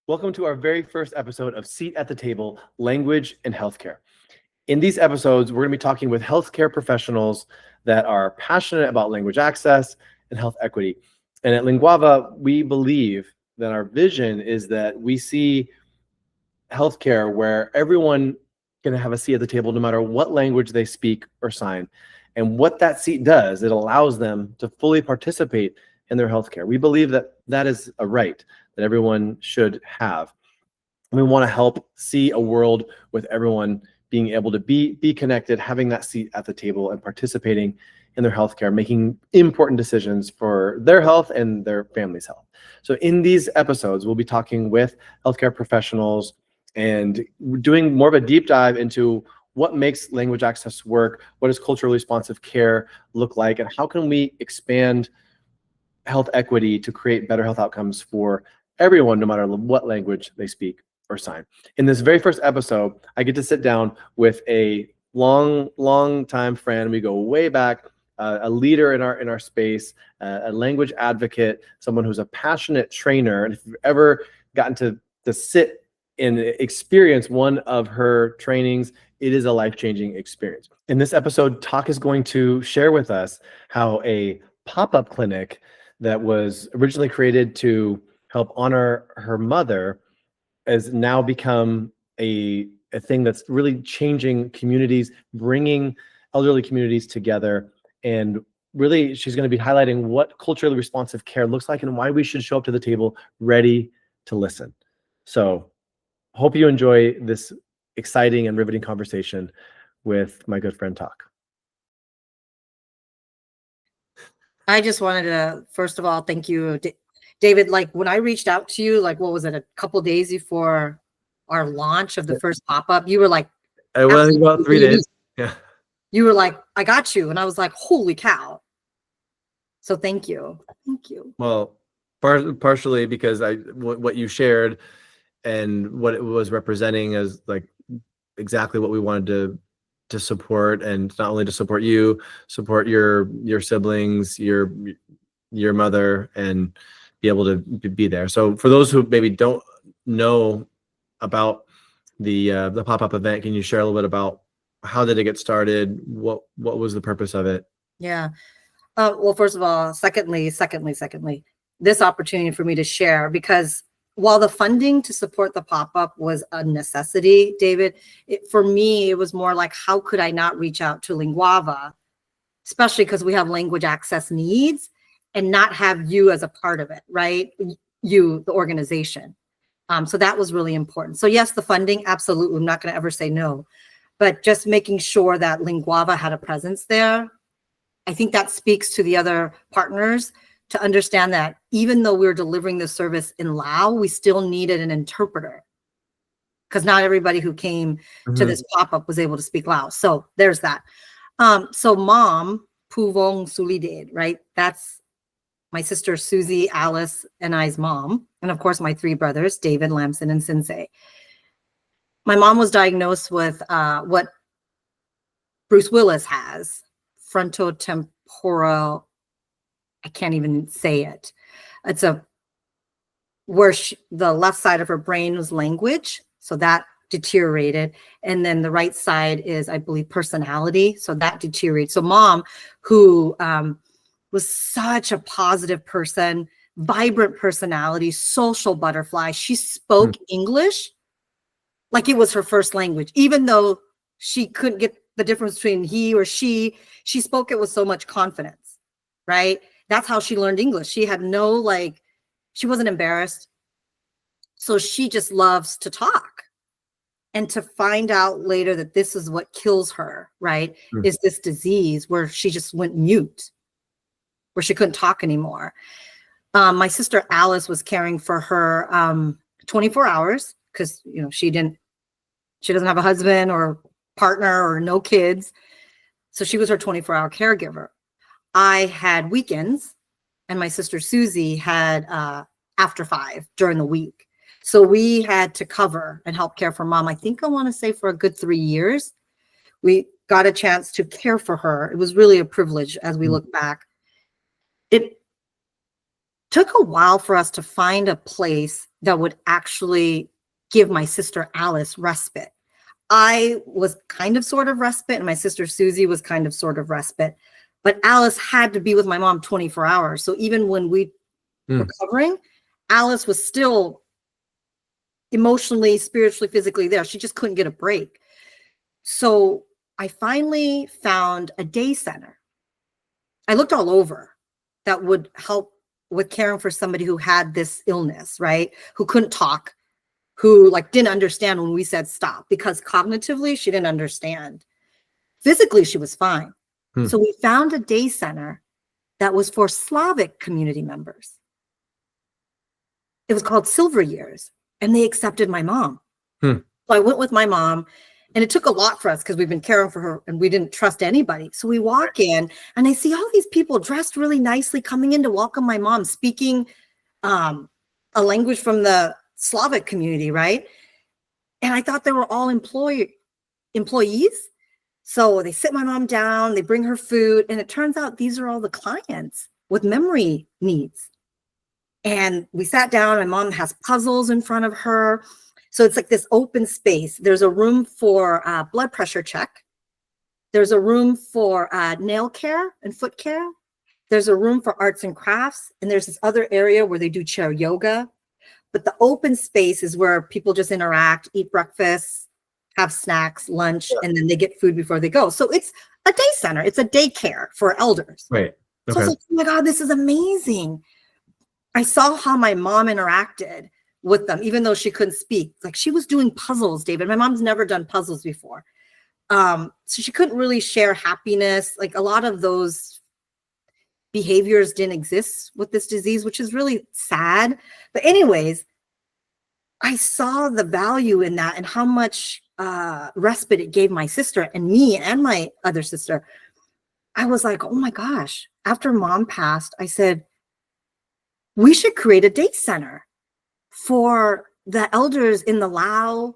Welcome to our very first episode of Seat at the Table, Language and Healthcare. In these episodes, we're going to be talking with healthcare professionals that are passionate about language access and health equity. And at Linguava, we believe that our vision is that we see healthcare where everyone can have a seat at the table no matter what language they speak or sign. And what that seat does, it allows them to fully participate in their healthcare. We believe that that is a right that everyone should have. And we want to help see a world with everyone being able to be connected, having that seat at the table and participating in their healthcare, making important decisions for their health and their family's health. So in these episodes, we'll be talking with healthcare professionals and doing more of a deep dive into what makes language access work, what does culturally responsive care look like, and how can we expand health equity to create better health outcomes for everyone, no matter what language they speak or sign. In this very first episode, I get to sit down with a long time friend. We go way back, a leader in our space, a language advocate, someone who's a passionate trainer. And if you've ever gotten to sit and experience one of her trainings, it is a life-changing experience. In this episode, Talk is going to share with us how a pop-up clinic that was originally created to help honor her mother has now become a thing that's really changing communities, bringing elderly communities together. And really, she's going to be highlighting what culturally responsive care looks like and why we should show up to the table ready to listen. So hope you enjoy this exciting and riveting conversation with my good friend Talk. I just wanted to, first of all, thank you, David. Like when I reached out to you, like what was it, a couple days before our launch of the first pop-up, you were like, it was about 3 days. Yeah. You were like, I got you. And I was like, holy cow. So thank you. Thank you. Well, partially because what you shared and what it was representing as like exactly what we wanted to support, and not only to support you, support your siblings, your mother, and be able to be there. So for those who maybe don't know about the pop-up event, can you share a little bit about how did it get started? What was the purpose of it? Yeah. Well, first of all, secondly, this opportunity for me to share, because while the funding to support the pop-up was a necessity, David, for me, it was more like, how could I not reach out to Linguava, especially because we have language access needs, and not have you as a part of it, right? You, the organization. So that was really important. So yes, the funding, absolutely. I'm not going to ever say no, but just making sure that Linguava had a presence there. I think that speaks to the other partners to understand that even though we're delivering the service in Lao, we still needed an interpreter, because not everybody who came to this pop-up was able to speak Lao. So there's that. So mom, Puvong Sulidid, right? That's my sister Susie, Alice, and I's mom. And of course, my three brothers, David, Lamson, and Sensei. My mom was diagnosed with what Bruce Willis has, frontotemporal, I can't even say it. It's where the left side of her brain was language. So that deteriorated. And then the right side is, I believe, personality. So that deteriorated. So mom, who was such a positive person, vibrant personality, social butterfly. She spoke English like it was her first language, even though she couldn't get the difference between he or she spoke it with so much confidence, right? That's how she learned English. She had she wasn't embarrassed. So she just loves to talk. And to find out later that this is what kills her, right, is this disease where she just went mute, where she couldn't talk anymore. My sister Alice was caring for her 24 hours because, she doesn't have a husband or partner or no kids. So she was her 24-hour caregiver. I had weekends, and my sister Susie had after 5 during the week. So we had to cover and help care for mom. I think I want to say for a good 3 years, we got a chance to care for her. It was really a privilege as we look back. It took a while for us to find a place that would actually give my sister Alice respite. I was kind of sort of respite, and my sister Susie was kind of sort of respite. But Alice had to be with my mom 24 hours. So even when we were recovering, Alice was still emotionally, spiritually, physically there. She just couldn't get a break. So I finally found a day center. I looked all over that would help with caring for somebody who had this illness, right? Who couldn't talk, who like didn't understand when we said stop, because cognitively she didn't understand. Physically, she was fine. So we found a day center that was for Slavic community members. It was called Silver Years, and they accepted my mom. So I went with my mom, and it took a lot for us because we've been caring for her and we didn't trust anybody. So we walk in and I see all these people dressed really nicely coming in to welcome my mom, speaking a language from the Slavic community, right? And I thought they were all employees. So they sit my mom down, they bring her food, and it turns out these are all the clients with memory needs. And we sat down, my mom has puzzles in front of her. So it's like this open space. There's a room for blood pressure check. There's a room for nail care and foot care. There's a room for arts and crafts. And there's this other area where they do chair yoga. But the open space is where people just interact, eat breakfast, have snacks, lunch, and then they get food before they go. So it's a day center. It's a daycare for elders. Right. Okay. So I was like, oh my God, this is amazing. I saw how my mom interacted with them, even though she couldn't speak. Like she was doing puzzles, David. My mom's never done puzzles before. So she couldn't really share happiness. Like a lot of those behaviors didn't exist with this disease, which is really sad. But anyways, I saw the value in that and how much respite it gave my sister and me and my other sister. I was like, oh my gosh. After mom passed, I said, we should create a day center for the elders in the Lao,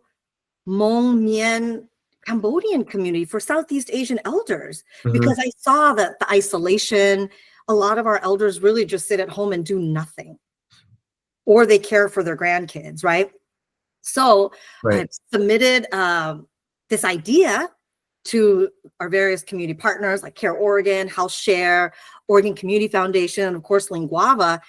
Hmong, Mien, Cambodian community, for Southeast Asian elders, because I saw that the isolation, a lot of our elders really just sit at home and do nothing, or they care for their grandkids, right? So I submitted this idea to our various community partners like Care Oregon, Health Share, Oregon Community Foundation, and of course, Linguava.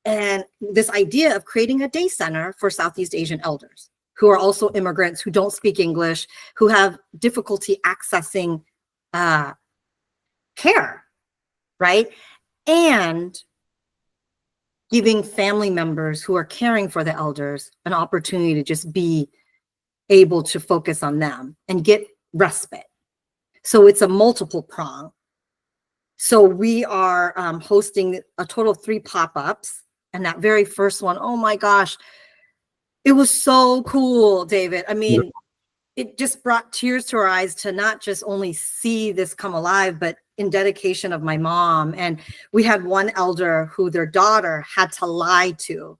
And this idea of creating a day center for Southeast Asian elders who are also immigrants, who don't speak English, who have difficulty accessing care, right? And giving family members who are caring for the elders an opportunity to just be able to focus on them and get respite. So it's a multiple prong. So we are hosting a total of 3 pop-ups. And that very first one, oh my gosh, it was so cool, David. I mean, it just brought tears to our eyes to not just only see this come alive, but in dedication of my mom. And we had one elder who their daughter had to lie to,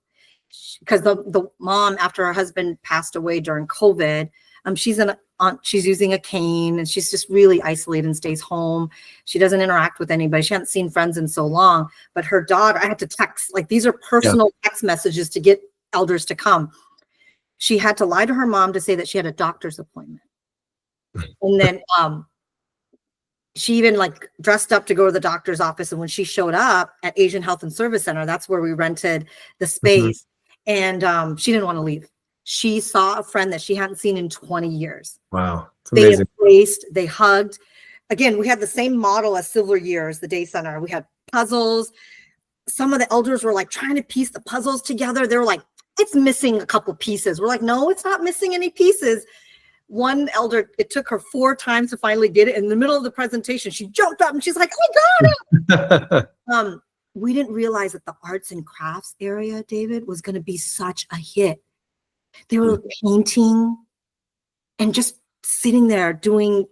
because the mom, after her husband passed away during COVID, she's using a cane and she's just really isolated and stays home. She doesn't interact with anybody. She hadn't seen friends in so long, but her daughter, I had to text, like these are personal text messages to get elders to come. She had to lie to her mom to say that she had a doctor's appointment. And then she even like dressed up to go to the doctor's office. And when she showed up at Asian Health and Service Center, that's where we rented the space. And she didn't want to leave. She saw a friend that she hadn't seen in 20 years. Wow. They embraced, they hugged. Again, we had the same model as Silver Years, the day center. We had puzzles. Some of the elders were like trying to piece the puzzles together. They were like, it's missing a couple pieces. We're like, no, it's not missing any pieces. One elder, it took her 4 times to finally get it. In the middle of the presentation, she jumped up and she's like, I got it. We didn't realize that the arts and crafts area, David, was going to be such a hit. They were painting and just sitting there doing,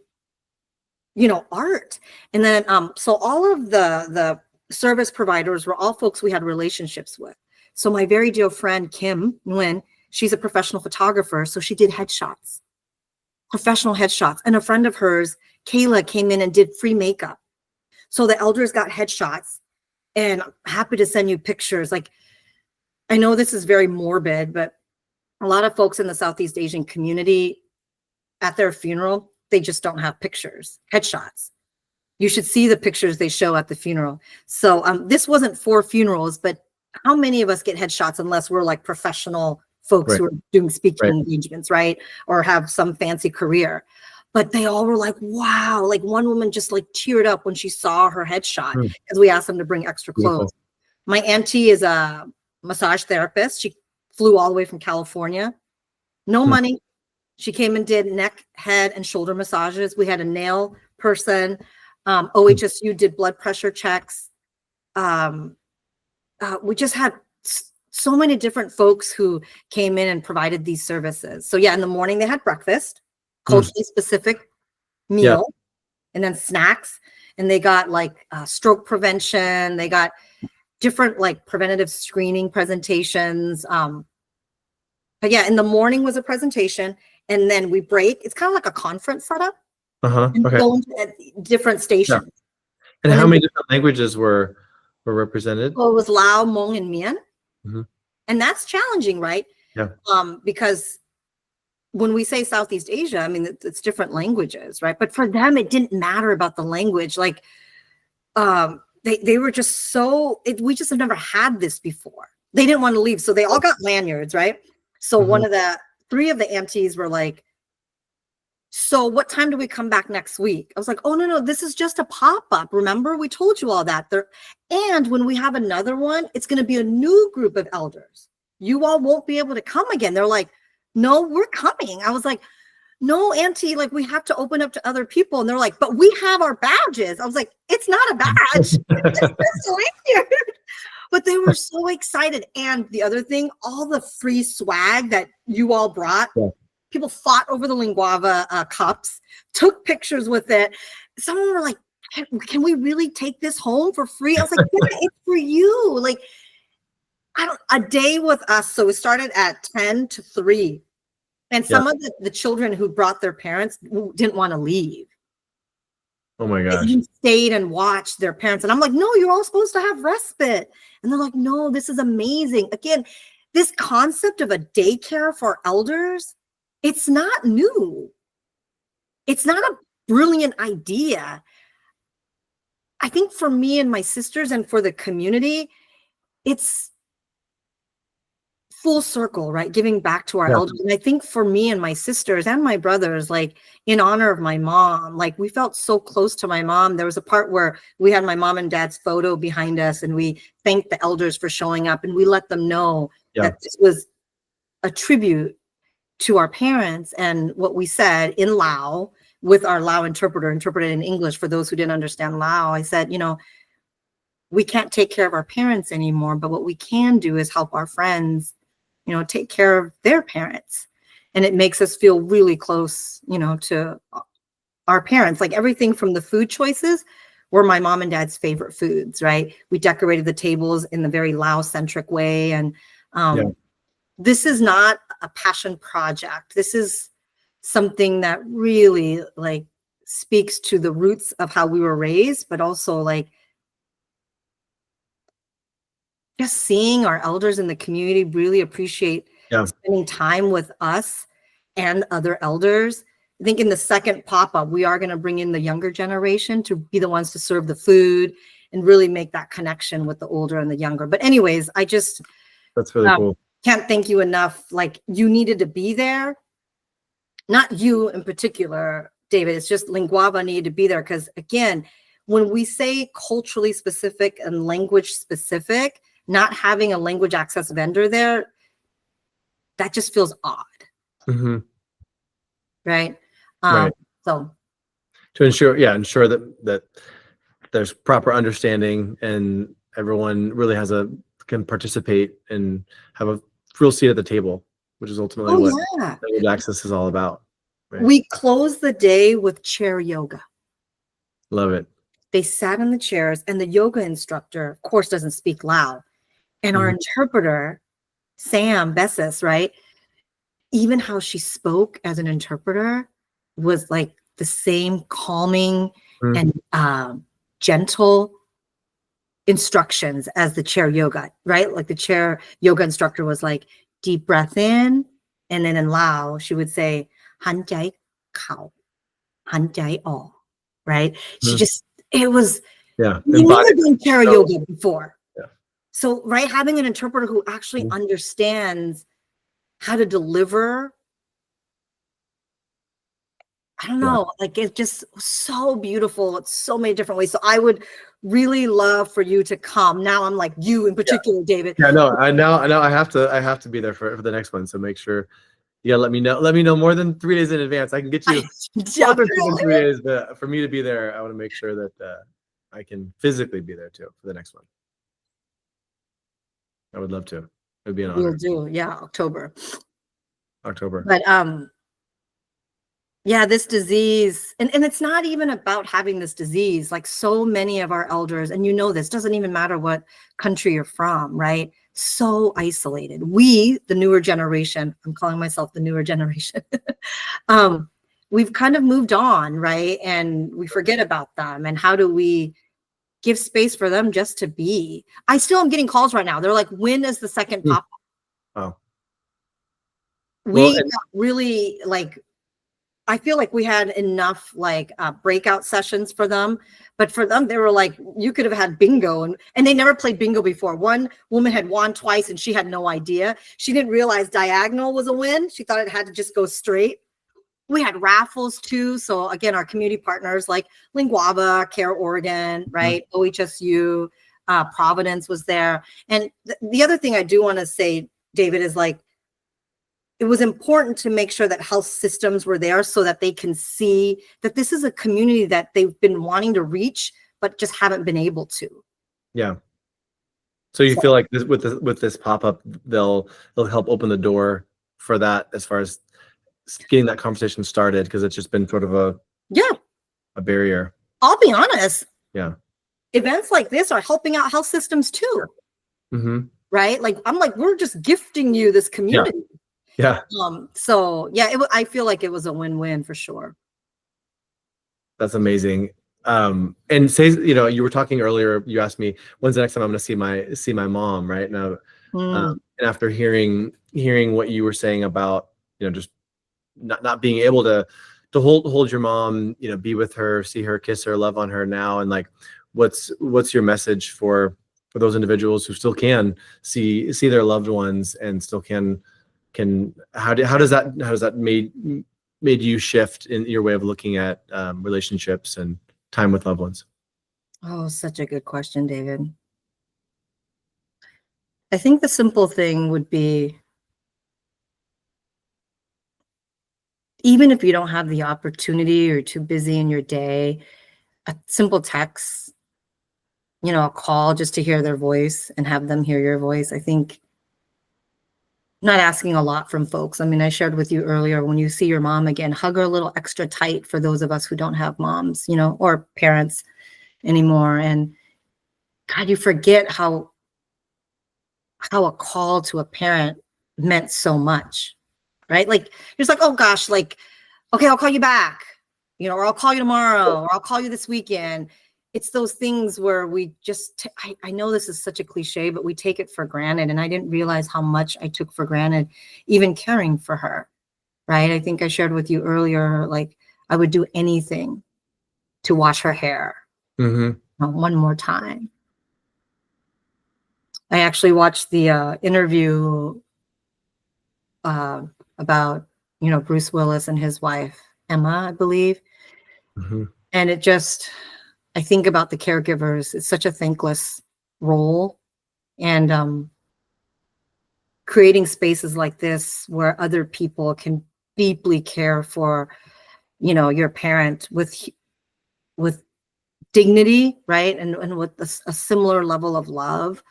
art. And then, so all of the service providers were all folks we had relationships with. So my very dear friend, Kim Nguyen, she's a professional photographer. So she did headshots, professional headshots. And a friend of hers, Kayla, came in and did free makeup. So the elders got headshots, and I'm happy to send you pictures. Like, I know this is very morbid, but a lot of folks in the Southeast Asian community at their funeral, they just don't have pictures, headshots. You should see the pictures they show at the funeral. So this wasn't for funerals, but how many of us get headshots unless we're like professional folks Right. who are doing speaking Right. engagements, right? Or have some fancy career. But they all were like, wow. Like one woman just like teared up when she saw her headshot because we asked them to bring extra clothes. Beautiful. My auntie is a massage therapist. She flew all the way from California. No money. She came and did neck, head, and shoulder massages. We had a nail person. OHSU did blood pressure checks. We just had so many different folks who came in and provided these services. So yeah, in the morning they had breakfast, culturally specific meal, and then snacks. And they got like stroke prevention. They got different like preventative screening presentations. But yeah, in the morning was a presentation, and then we break. It's kind of like a conference setup. And Okay. go into different stations. Yeah. And how many different languages were represented? Well, it was Lao, Hmong, and Mian. Mm-hmm. And that's challenging, right? Yeah. Because when we say Southeast Asia, I mean, it's different languages, right? But for them, it didn't matter about the language. Like, they were just so, we just have never had this before. They didn't want to leave. So they all got lanyards, right? So three of the aunties were like, so what time do we come back next week? I was like, oh, no, this is just a pop-up. Remember, we told you all that. And when we have another one, it's going to be a new group of elders. You all won't be able to come again. They're like, no, we're coming. I was like, no, auntie, like we have to open up to other people. And they're like, but we have our badges. I was like, it's not a badge. It's just a lanyard. But they were so excited. And the other thing, all the free swag that you all brought, people fought over the Linguava cups, took pictures with it. Some of them were like, can we really take this home for free? I was like, yeah, it's for you. Like, a day with us. So it started at 10 to 3. And some of the children who brought their parents didn't want to leave. Oh my gosh. They stayed and watched their parents. And I'm like, no, you're all supposed to have respite. And they're like, no, this is amazing. Again, this concept of a daycare for elders, it's not new. It's not a brilliant idea. I think for me and my sisters and for the community, it's full circle, right? Giving back to our elders. And I think for me and my sisters and my brothers, like in honor of my mom, like we felt so close to my mom. There was a part where we had my mom and dad's photo behind us and we thanked the elders for showing up and we let them know that this was a tribute to our parents. And what we said in Lao with our Lao interpreter, interpreted in English for those who didn't understand Lao, I said, we can't take care of our parents anymore, but what we can do is help our friends take care of their parents. And it makes us feel really close, to our parents. Like everything from the food choices were my mom and dad's favorite foods, right? We decorated the tables in the very Lao-centric way. And this is not a passion project. This is something that really like speaks to the roots of how we were raised, but also like just seeing our elders in the community really appreciate spending time with us and other elders. I think in the second pop-up, we are going to bring in the younger generation to be the ones to serve the food and really make that connection with the older and the younger. But anyways, that's really cool. Can't thank you enough. Like you needed to be there. Not you in particular, David. It's just Linguava needed to be there because again, when we say culturally specific and language specific, not having a language access vendor there, that just feels odd. Mm-hmm. Right. So to ensure that there's proper understanding and everyone really can participate and have a real seat at the table, which is ultimately what language access is all about. Right? We closed the day with chair yoga. Love it. They sat in the chairs and the yoga instructor, of course, doesn't speak Lao. And our interpreter, Sam Bessis, right? Even how she spoke as an interpreter was like the same calming and gentle instructions as the chair yoga, right? Like the chair yoga instructor was like, deep breath in, And then in Lao, she would say, Han Jai Kao, Han Jai O, right? She just, it was, Yeah. we've never done Kara yoga before. Yeah. So, right, having an interpreter who actually understands how to deliver, I don't know, like it's just so beautiful. It's so many different ways. So I would really love for you to come. Now I'm like you in particular, David. Yeah, no, I know I have to be there for the next one. So make sure, let me know more than 3 days in advance. I can get you closer than 3 days, but for me to be there, I want to make sure that I can physically be there too for the next one. I would love to. It would be an honor. We'll do, yeah, October. But yeah, this disease, and it's not even about having this disease. Like so many of our elders, and you know this, doesn't even matter what country you're from, right? So isolated. We, the newer generation, I'm calling myself the newer generation, we've kind of moved on, right? And we forget about them. And how do we give space for them just to be? I still am getting calls right now. They're like, when is the second pop-up? Oh. We got really like, I feel like we had enough like breakout sessions for them, but for them, they were like, you could have had bingo, and they never played bingo before. One woman had won twice and she had no idea. She didn't realize diagonal was a win. She thought it had to just go straight. We had raffles too. So again, our community partners like Linguava, Care Oregon, right? OHSU, Providence was there. And the other thing I do want to say, David, is like, it was important to make sure that health systems were there so that they can see that this is a community that they've been wanting to reach, but just haven't been able to. Yeah. So you feel like with this pop-up, they'll help open the door for that as far as getting that conversation started, because it's just been sort of a barrier. I'll be honest. Yeah. Events like this are helping out health systems too. Mm-hmm. Right? Like, I'm like, we're just gifting you this community. Yeah. So yeah, I feel like it was a win-win for sure. That's amazing. And say, you were talking earlier, you asked me, when's the next time I'm going to see my mom, right now? And after hearing what you were saying about, just not being able to hold your mom, be with her, see her, kiss her, love on her now. And like, what's your message for those individuals who still can see their loved ones and still can how does that made you shift in your way of looking at relationships and time with loved ones? Oh, such a good question, David. I think the simple thing would be, even if you don't have the opportunity or too busy in your day, a simple text, a call just to hear their voice and have them hear your voice. I think not asking a lot from folks. I mean, I shared with you earlier, when you see your mom again, hug her a little extra tight for those of us who don't have moms, or parents anymore. And God, you forget how a call to a parent meant so much, right? Like, you're just like, oh gosh, like, okay, I'll call you back, or I'll call you tomorrow, or I'll call you this weekend. It's those things where we just, I know this is such a cliche, but we take it for granted. And I didn't realize how much I took for granted, even caring for her, right? I think I shared with you earlier, like, I would do anything to wash her hair one more time. I actually watched the interview about, Bruce Willis and his wife, Emma, I believe. And it just, I think about the caregivers. It's such a thankless role. And creating spaces like this where other people can deeply care for, your parent with dignity, right? And with a similar level of love.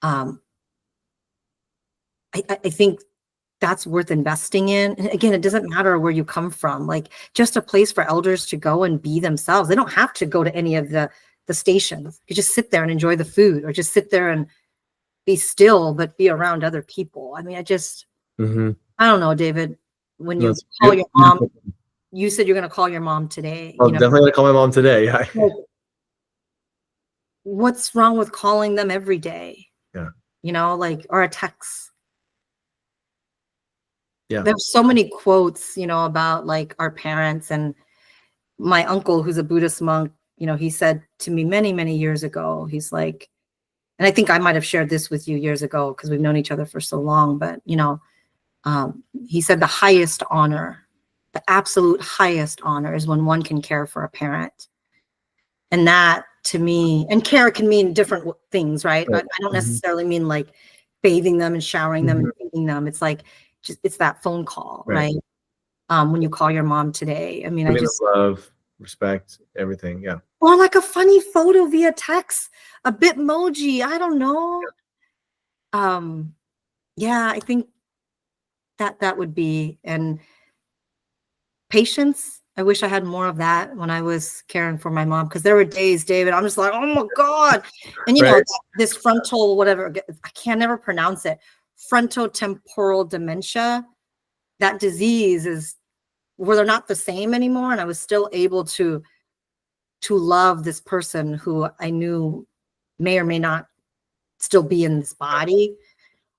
I think that's worth investing in. And again, it doesn't matter where you come from, like, just a place for elders to go and be themselves. They don't have to go to any of the stations. You just sit there and enjoy the food, or just sit there and be still, but be around other people. I mean, I don't know, David, when you call your mom, you said you're going to call your mom today. I'll definitely gonna call my mom today. Yeah. What's wrong with calling them every day? Yeah. Like, or a text. Yeah. There's so many quotes, about like our parents. And my uncle, who's a Buddhist monk, he said to me many, many years ago, he's like, and I think I might have shared this with you years ago because we've known each other for so long, but he said the highest honor, the absolute highest honor is when one can care for a parent. And that to me, and care can mean different things, right? Right. I don't necessarily mean like bathing them and showering them and feeding them. It's like, it's that phone call, right? When you call your mom today. I mean, I just love, respect, everything. Yeah. or like a funny photo via text, a Bitmoji. I don't know. Yeah, I think that would be, and patience. I wish I had more of that when I was caring for my mom, because there were days, David, I'm just like, oh my God. And Right. This frontal, whatever, I can't never pronounce it. Frontotemporal dementia, that disease is where they're not the same anymore. And I was still able to love this person who I knew may or may not still be in this body.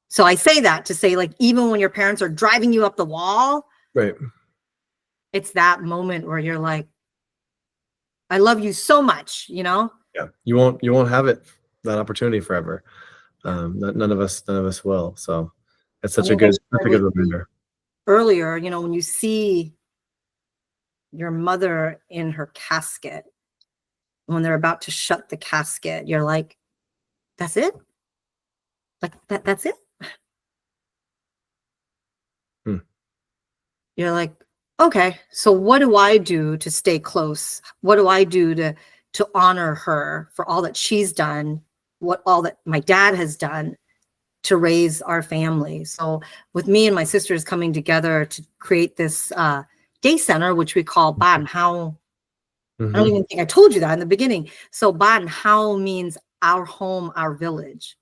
So I say that to say, like, even when your parents are driving you up the wall, Right. it's that moment where you're like, I love you so much, Yeah. You won't have that opportunity forever. None of us will. So it's such a good reminder. Earlier, when you see your mother in her casket, when they're about to shut the casket, you're like, that's it? Like that's it? You're like, okay, so what do I do to stay close? What do I do to honor her for all that she's done, all that my dad has done to raise our family? So with me and my sisters coming together to create this day center, which we call Baahn Hao. I don't even think I told you that in the beginning. So Baahn Hao means our home, our village.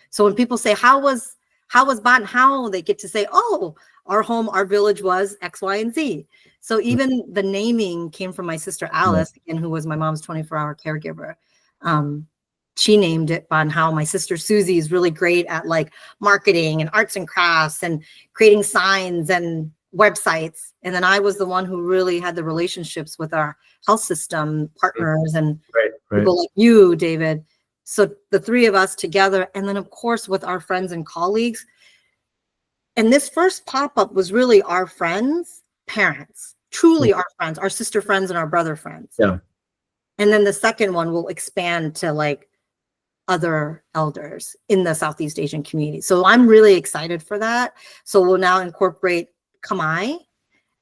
So when people say, how was Baahn Hao, they get to say, oh, our home, our village was X, Y, and Z. So even the naming came from my sister Alice, again, who was my mom's 24-hour caregiver. She named it Baahn Hao. My sister Susie is really great at like marketing and arts and crafts and creating signs and websites. And then I was the one who really had the relationships with our health system partners and people like you, David. So the three of us together, and then of course with our friends and colleagues. And this first pop-up was really our friends, parents, truly our friends, our sister friends and our brother friends. Yeah. And then the second one will expand to like other elders in the Southeast Asian community. So I'm really excited for that. So we'll now incorporate Khmer,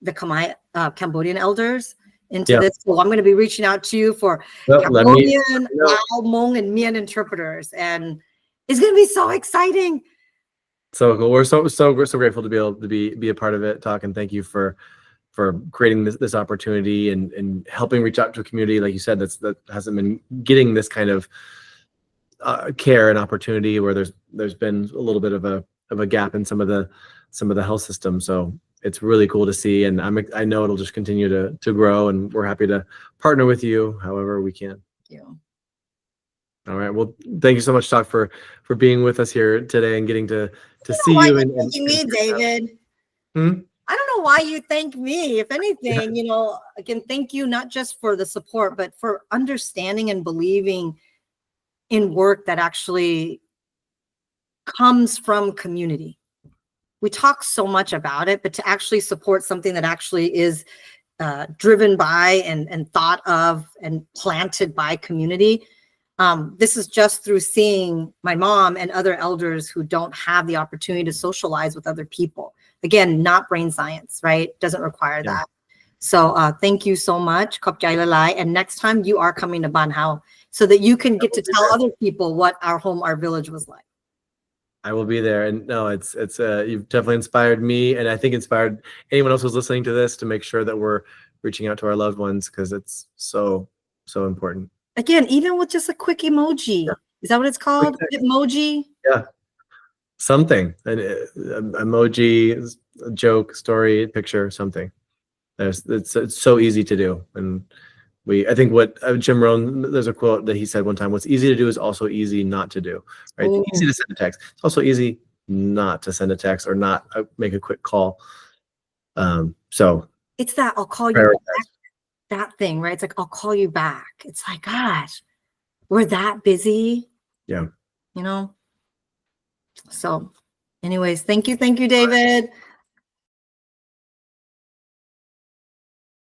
the Khmer Cambodian elders into this. So I'm going to be reaching out to you for Cambodian, Lao, Hmong, and Mien interpreters. And it's going to be so exciting. So cool. We're so grateful to be able to be a part of it. And thank you for creating this opportunity and helping reach out to a community like you said that hasn't been getting this kind of care and opportunity, where there's been a little bit of a gap in some of the health system. So it's really cool to see, and I know it'll just continue to grow, and we're happy to partner with you however we can. Thank you. All right. Well, thank you so much, Doc, for being with us here today and getting to see you. And thanking me, David. I don't know why you thank me. If anything, again, thank you not just for the support, but for understanding and believing in work that actually comes from community. We talk so much about it, but to actually support something that actually is driven by and thought of and planted by community. This is just through seeing my mom and other elders who don't have the opportunity to socialize with other people. Again, not brain science, right? Doesn't require that. So thank you so much. Khop Jai Lalai. And next time you are coming to Baahn Hao so that you can get to tell other people what our home, our village was like. I will be there. And no, it's you've definitely inspired me, and I think inspired anyone else who's listening to this to make sure that we're reaching out to our loved ones, because it's so important. Again, even with just a quick emoji. Is that what it's called? Emoji? Yeah. Something. An emoji, a joke, story, picture, something. It's so easy to do. And I think what Jim Rohn, there's a quote that he said one time, what's easy to do is also easy not to do, right? Easy to send a text. It's also easy not to send a text or not make a quick call. So it's that I'll call you back, that thing, right? It's like, I'll call you back. It's like, gosh, we're that busy. Yeah. You know? So anyways, thank you, David.